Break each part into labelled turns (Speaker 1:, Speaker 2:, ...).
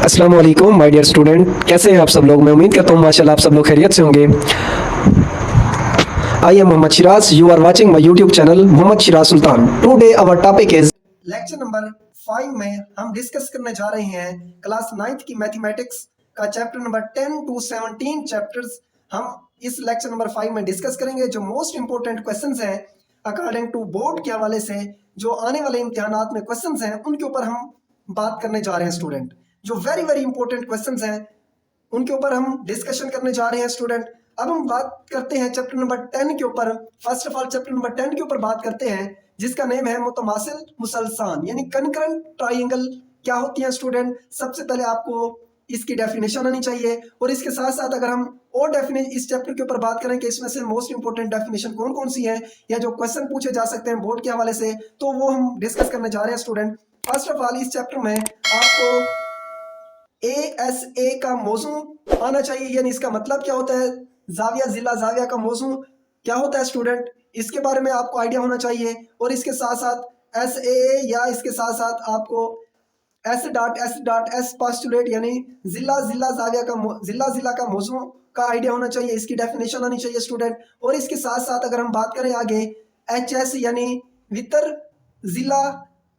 Speaker 1: अस्सलाम वालेकुम my dear student, कैसे हैं आप सब लोग। मैं उम्मीद करता हूँ माशाल्लाह आप सब लोग खैरियत से होंगे। I am Mohammad Shiraz, you are watching my YouTube channel Mohammad Shiraz Sultan. Today our topic is lecture number 5 में हम डिस्कस करने जा रहे हैं क्लास 9th की मैथमेटिक्स का चैप्टर नंबर 10 टू 17 चैप्टर्स हम इस लेक्चर नंबर 5 में डिस्कस करेंगे। जो मोस्ट इंपोर्टेंट क्वेश्चंस हैं अकॉर्डिंग टू बोर्ड के हवाले से, जो आने वाले इम्तिहानात में क्वेश्चंस हैं उनके ऊपर हम बात करने जा रहे हैं स्टूडेंट। जो वेरी वेरी इंपॉर्टेंट क्वेश्चंस हैं उनके ऊपर हम डिस्कशन करने जा रहे हैं स्टूडेंट। अब हम बात करते हैं चैप्टर नंबर 10 के ऊपर। First of all chapter number 10 के ऊपर बात करते हैं जिसका नेम है मुतमासिल मुसलसान यानी कनकरेंट ट्रायंगल क्या होती है स्टूडेंट। सबसे पहले आपको इसकी डेफिनेशन आनी चाहिए और इसके साथ साथ अगर हम और डेफिनेशन इस चैप्टर के ऊपर बात करें कि इसमें से मोस्ट इंपोर्टेंट डेफिनेशन कौन कौन सी है या जो क्वेश्चन पूछे जा सकते हैं बोर्ड के हवाले से, तो वो हम डिस्कस करने जा रहे हैं स्टूडेंट। फर्स्ट ऑफ ऑल इस चैप्टर में आपको ASA का मौजू आना चाहिए, यानी इसका मतलब क्या होता है। जाविया जिला जाविया का मौजू क्या होता है स्टूडेंट, इसके बारे में आपको आइडिया होना चाहिए। और इसके साथ साथ SAA या इसके साथ साथ आपको S पास्टुलेट यानी जिला जिला जाविया का जिला का मौजू का आइडिया होना चाहिए, इसकी डेफिनेशन आनी चाहिए स्टूडेंट। और इसके साथ साथ अगर हम बात करें आगे HS यानी वितर जिला,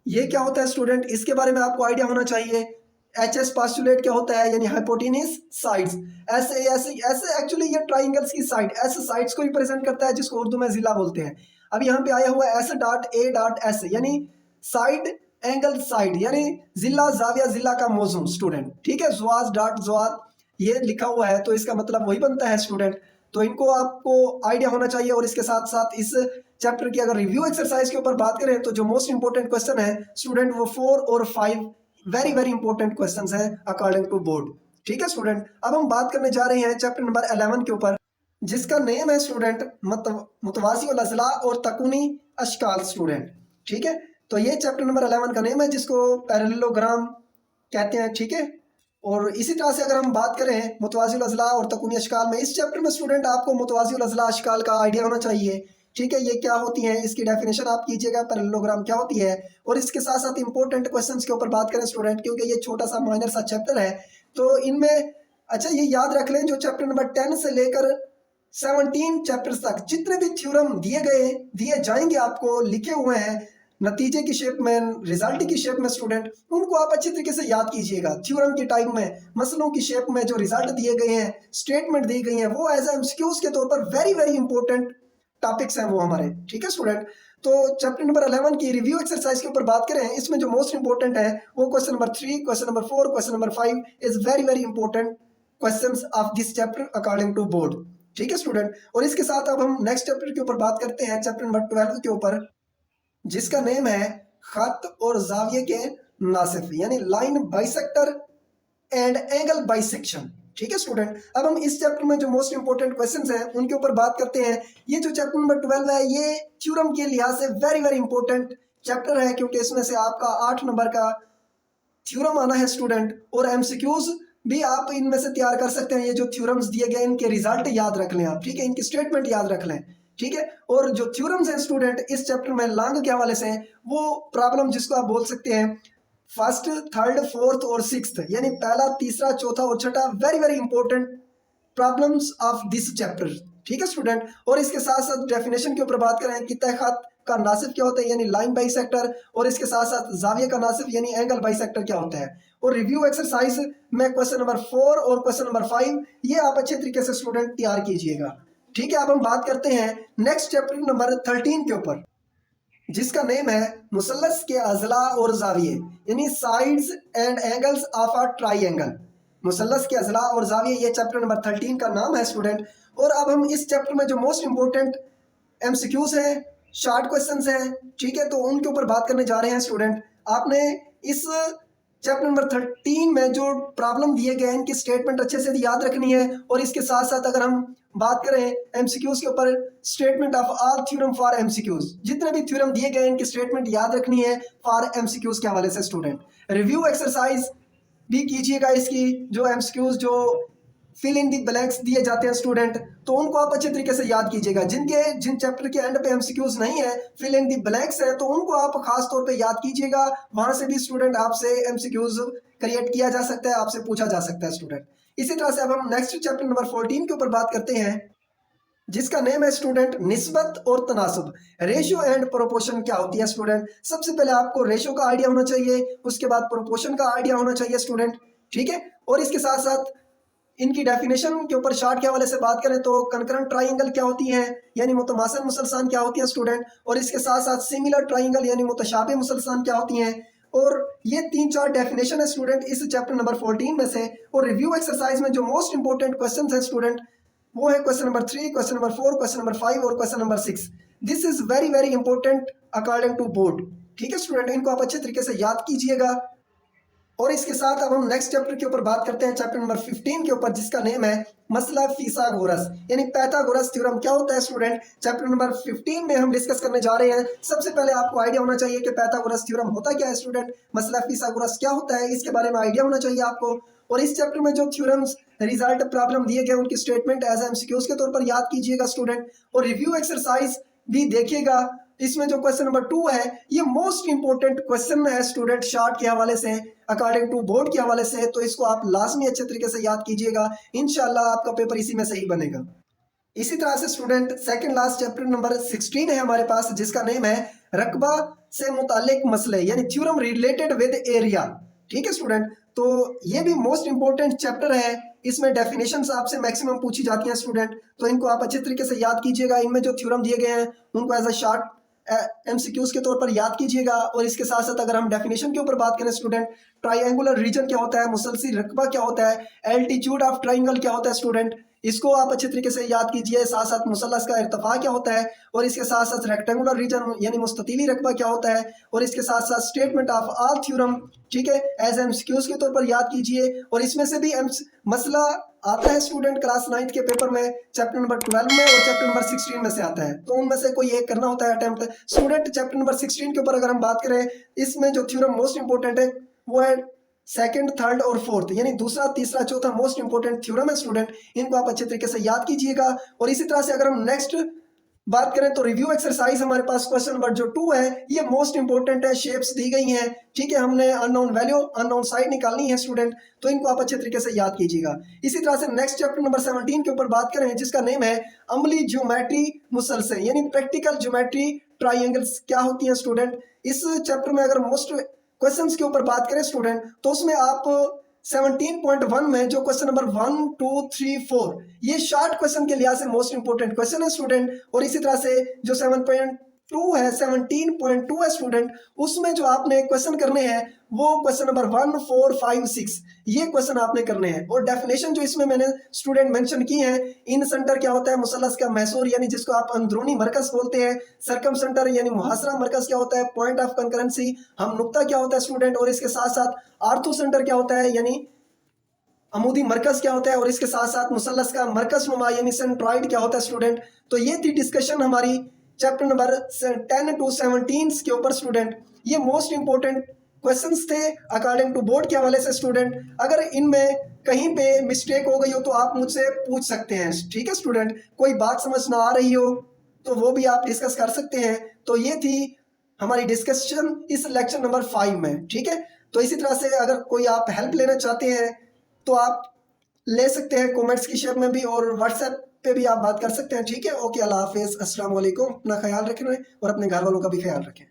Speaker 1: ये क्या होता है स्टूडेंट, इसके बारे में आपको आइडिया होना चाहिए। HS पास्टुलेट क्या होता है यानी हाइपोटेन्यूज साइड्स। ऐसे एक्चुअली ये ट्राइंगल्स की साइड ऐसे साइड्स को रिप्रेजेंट करता है जिसको उर्दू में जिला बोलते हैं। अब यहाँ पे आया हुआ है S.A.S यानी साइड एंगल साइड यानी जिला जाविया जिला का मौजू स्टूडेंट, ठीक है। ज़वाद ये लिखा हुआ है तो इसका मतलब वही बनता है स्टूडेंट। तो इनको आपको आइडिया होना चाहिए। और इसके साथ साथ इस चैप्टर की अगर रिव्यू एक्सरसाइज के ऊपर बात करें तो जो मोस्ट इंपोर्टेंट क्वेश्चन है स्टूडेंट वो 4 और 5 वेरी वेरी इंपॉर्टेंट क्वेश्चंस हैं अकॉर्डिंग टू बोर्ड, ठीक है स्टूडेंट। अब हम बात करने जा रहे हैं चैप्टर नंबर 11 के ऊपर जिसका नेम है स्टूडेंट मुतवाज़ी उल अज़ला और तकुनी अशकाल स्टूडेंट, ठीक है। तो ये चैप्टर नंबर 11 का नेम है जिसको पैरेललोग्राम कहते हैं, ठीक है। और इसी तरह से अगर हम बात करें मुतवाज़ी उल अज़ला और तकुनी अशकाल में, इस चैप्टर में स्टूडेंट आपको मुतवाज़ी उल अज़ला अशकाल का आइडिया होना चाहिए, ठीक है। ये क्या होती है इसकी डेफिनेशन आप कीजिएगा, पैरेललोग्राम क्या होती है। और इसके साथ साथ इंपॉर्टेंट क्वेश्चंस के ऊपर बात करें स्टूडेंट, क्योंकि ये छोटा सा माइनर सा चैप्टर है तो इनमें अच्छा ये याद रख लें जो चैप्टर नंबर 10 से लेकर 17 चैप्टर्स तक जितने भी थ्योरम दिए जाएंगे आपको लिखे हुए हैं नतीजे की शेप में, रिजल्ट की शेप में स्टूडेंट, उनको आप अच्छी तरीके से याद कीजिएगा। थ्योरम के टाइप में, मसलों की शेप में जो रिजल्ट दिए गए हैं, स्टेटमेंट दी गई हैं, वो एज एमसीक्यूज के तौर पर वेरी वेरी इंपॉर्टेंट टॉपिक्स हैं वो हमारे, ठीक है स्टूडेंट। तो चैप्टर नंबर 11 की रिव्यू एक्सरसाइज के ऊपर बात करें, इसमें जो मोस्ट इंपॉर्टेंट है वो question number 3, question number 4, question number 5 is very very important questions of this chapter according to board, ठीक है स्टूडेंट। और इसके साथ अब हम नेक्स्ट चैप्टर के ऊपर बात करते हैं, चैप्टर नंबर 12 के ऊपर जिसका नेम है खत और जाविये के नासिफ यानी line bisector and angle bisection, ठीक है स्टूडेंट। अब हम इस चैप्टर में जो मोस्ट इंपोर्टेंट क्वेश्चंस हैं उनके ऊपर बात करते हैं। ये जो चैप्टर नंबर 12 है ये थ्योरम के लिहाज से वेरी वेरी इंपॉर्टेंट चैप्टर है, क्योंकि इसमें से आपका 8 नंबर का थ्योरम आना है स्टूडेंट। और एमसीक्यूज भी आप इनमें से तैयार कर सकते हैं। ये जो थ्योरम्स दिए गए इनके रिजल्ट याद रख लें आप, ठीक है, इनकी स्टेटमेंट याद रख लें, ठीक है। और जो थ्योरम्स हैं स्टूडेंट इस चैप्टर में लॉन्ग के हवाले से वो प्रॉब्लम जिसको आप बोल सकते हैं फर्स्ट, थर्ड, फोर्थ और सिक्स्थ यानी पहला, तीसरा, चौथा और छठा very very important problems of this chapter, ठीक है स्टूडेंट। और इसके साथ साथ डेफिनेशन के ऊपर बात करें कि तय खत का नासिफ क्या होता है यानी लाइन बाइसेक्टर, और इसके साथ साथ जाविया का नासिफ यानी एंगल बाइसेक्टर क्या होता है। और रिव्यू एक्सरसाइज में क्वेश्चन नंबर 4 और क्वेश्चन नंबर 5 ये आप अच्छे तरीके से स्टूडेंट तैयार कीजिएगा, ठीक है। अब हम बात करते हैं नेक्स्ट चैप्टर नंबर 13 के ऊपर जिसका नेम है मुसल्लस के अजला और जाविये यानी sides and angles of a triangle. मुसल्लस के अजला और जाविये ये चैप्टर नंबर 13 का नाम है स्टूडेंट। और अब हम इस चैप्टर में जो मोस्ट इंपोर्टेंट एमसीक्यूज हैं, शॉर्ट क्वेश्चंस हैं, ठीक है, तो उनके ऊपर बात करने जा रहे हैं स्टूडेंट। आपने इस चैप्टर नंबर 13 में जो प्रॉब्लम दिए गए हैं इनकी स्टेटमेंट अच्छे से याद रखनी है। और इसके साथ साथ अगर हम बात करें एमसीक्यूज के ऊपर, statement of all theorem for MCQs, जितने भी थ्योरम दिए गए इनकी स्टेटमेंट याद रखनी है फॉर एमसीक्यूज के हवाले से स्टूडेंट। रिव्यू एक्सरसाइज भी कीजिएगा इसकी, जो एमसीक्यूज जो फिल इन दी ब्लैंक्स दिए जाते हैं स्टूडेंट, तो उनको आप अच्छे तरीके से याद कीजिएगा। जिन चैप्टर के एंड पे एमसीक्यूज नहीं है, फिल इन दी ब्लैंक्स है, तो उनको आप खास तौर पे याद कीजिएगा। वहां से भी स्टूडेंट आपसे एमसीक्यूज क्रिएट किया जा सकता है, आपसे पूछा जा सकता है स्टूडेंट। इसी तरह से अब हम नेक्स्ट चैप्टर नंबर 14 के ऊपर बात करते हैं, जिसका नेम है स्टूडेंट निस्बत और तनासुब। रेशियो एंड प्रोपोर्शन क्या होती है स्टूडेंट? सबसे पहले आपको रेशियो का आइडिया होना चाहिए, उसके बाद प्रोपोर्शन का आइडिया होना चाहिए स्टूडेंट, ठीक है। और इसके साथ साथ इनकी डेफिनेशन के ऊपर शॉर्ट के हवाले से बात करें तो कंकरेंट ट्राइंगल क्या होती है, यानी मुतमासिल मुसलसान क्या होती है स्टूडेंट, और इसके साथ साथ सिमिलर ट्राइंगल यानी मुतशाबे मुसलसान क्या होती हैं। और ये 3-4 डेफिनेशन है स्टूडेंट इस चैप्टर नंबर 14 में से। और रिव्यू एक्सरसाइज में जो मोस्ट इंपॉर्टेंट क्वेश्चन है स्टूडेंट, वो है question number 3, question number 4, question number 5 और question number 6। This is very very important according to board, ठीक है स्टूडेंट, इनको आप अच्छे तरीके से याद कीजिएगा। और इसके साथ अब हम नेक्स्ट चैप्टर के ऊपर बात करते हैं, चैप्टर नंबर 15 के ऊपर, जिसका नेम है मसला फिसागोरस यानी पैथागोरस थ्योरम। क्या होता है स्टूडेंट? चैप्टर नंबर 15 में हम डिस्कस करने जा रहे हैं। सबसे पहले आपको आइडिया होना चाहिए कि पैथागोरस थ्योरम होता क्या है स्टूडेंट, मसला फिसागोरस क्या होता है, इसके बारे में आइडिया होना चाहिए आपको। और इस चैप्टर में जो थ्योरम्स रिजल्ट प्रॉब्लम दिए गए उनकी स्टेटमेंट एज एमसीक्यूज के तौर पर याद कीजिएगा स्टूडेंट। और रिव्यू एक्सरसाइज भी देखिएगा। इसमें जो क्वेश्चन नंबर 2 है ये मोस्ट इंपॉर्टेंट क्वेश्चन है स्टूडेंट, शार्ट के हवाले से, अकॉर्डिंग टू बोर्ड के हवाले से, तो इसको आप लाजमी अच्छे तरीके से याद कीजिएगा। इंशाल्लाह आपका पेपर इसी में से ही बनेगा। इसी तरह से student second last chapter number 16 है हमारे पास, जिसका नेम है रकबा से मुतालिक मसले यानी थ्योरम रिलेटेड विद एरिया, ठीक है स्टूडेंट। तो ये भी मोस्ट इंपॉर्टेंट चैप्टर है। इसमें डेफिनेशंस आपसे मैक्सिमम पूछी जाती हैं स्टूडेंट, तो इनको आप अच्छे तरीके से याद कीजिएगा। इनमें जो थ्योरम दिए गए हैं उनको एज अ शॉर्ट एमसीक्यूज के तौर पर याद कीजिएगा। और इसके साथ साथ अगर हम डेफिनेशन के ऊपर बात करें स्टूडेंट, ट्राइंगुलर रीजन क्या होता है, मुसलसी रकबा क्या होता है, एल्टीट्यूड ऑफ ट्राइंगल क्या होता है स्टूडेंट, इसको आप अच्छे तरीके से याद कीजिए। साथ साथ मुसल्लस का इर्तिफा क्या होता है, और इसके साथ साथ रेक्टेंगुलर रीजन यानी मुस्ततीली रकबा क्या होता है, और इसके साथ साथ स्टेटमेंट ऑफ ऑल थ्योरम, ठीक है, एज एमसीक्यूज के तौर पर याद कीजिए। और इसमें से भी मसला आता है स्टूडेंट क्लास 9th के पेपर में, चैप्टर नंबर 12 में और चैप्टर नंबर 16 में से आता है, तो उनमें से कोई एक करना होता है अटेम्प्ट स्टूडेंट। चैप्टर नंबर 16 के ऊपर अगर हम बात करें, इसमें जो थ्योरम मोस्ट इंपॉर्टेंट है वो है सेकंड, थर्ड और फोर्थ, यानी दूसरा, तीसरा, चौथा मोस्ट इंपॉर्टेंट थ्योरम है स्टूडेंट। इनको आप अच्छे तरीके से याद कीजिएगा। और इसी तरह से अगर हम नेक्स्ट बात करें तो रिव्यू एक्सरसाइज हमारे पास क्वेश्चन नंबर जो 2 है ये मोस्ट इंपॉर्टेंट है। शेप्स दी गई हैं, ठीक है, हमने अननोन वैल्यू अननोन साइड निकालनी है स्टूडेंट, तो इनको आप अच्छे तरीके से याद कीजिएगा। इसी तरह से नेक्स्ट चैप्टर नंबर 17 के ऊपर बात करें, जिसका नेम है अमली ज्योमेट्री मुसलसल यानी प्रैक्टिकल ज्योमेट्री ट्राइंगल्स क्या होती है स्टूडेंट। इस चैप्टर में अगर मोस्ट क्वेश्चंस के ऊपर बात करें स्टूडेंट, तो उसमें आप 17.1 में जो क्वेश्चन नंबर 1, 2, 3, 4 ये शॉर्ट क्वेश्चन के लिहाज से मोस्ट इंपॉर्टेंट क्वेश्चन है स्टूडेंट। और इसी तरह से जो 7.2 है 17.2 है स्टूडेंट, उसमें जो आपने क्वेश्चन करने हैं वो क्वेश्चन नंबर 1, 4, 5, 6 ये क्वेश्चन आपने करने हैं। और डेफिनेशन जो इसमें मैंने स्टूडेंट मेंशन की है, इन सेंटर क्या होता है, मुसल्लस का मैसूर यानी जिसको आप अंदरूनी मरकज बोलते हैं, सरकम सेंटर यानी मुहासरा मरकज क्या होता है, पॉइंट ऑफ कंकरेंसी हम नुक्ता क्या होता है स्टूडेंट, और इसके साथ साथ आर्थो सेंटर क्या होता है यानी अमूदी मरकज क्या होता है, और इसके साथ साथ मुसल्लस का मरकज नुमा यानी सेंट्रॉइड क्या होता है स्टूडेंट। तो ये थी डिस्कशन हमारी चैप्टर नंबर 10 to 17 के ऊपर स्टूडेंट। ये मोस्ट इंपॉर्टेंट क्वेश्चंस थे अकॉर्डिंग टू बोर्ड के हवाले से स्टूडेंट। अगर इनमें कहीं पे मिस्टेक हो गई हो तो आप मुझसे पूछ सकते हैं, ठीक है स्टूडेंट। कोई बात समझ ना आ रही हो तो वो भी आप डिस्कस कर सकते हैं। तो ये थी हमारी डिस्कशन इस लेक्चर नंबर 5 में, ठीक है। तो इसी तरह से अगर कोई आप हेल्प लेना चाहते हैं तो आप ले सकते हैं कमेंट्स की शेप में भी, और व्हाट्सएप पे भी आप बात कर सकते हैं, ठीक है। ओके, अल्लाह हाफिज़, अस्सलाम वालेकुम, अपना ख्याल रखें और अपने घर वालों का भी ख्याल रखें।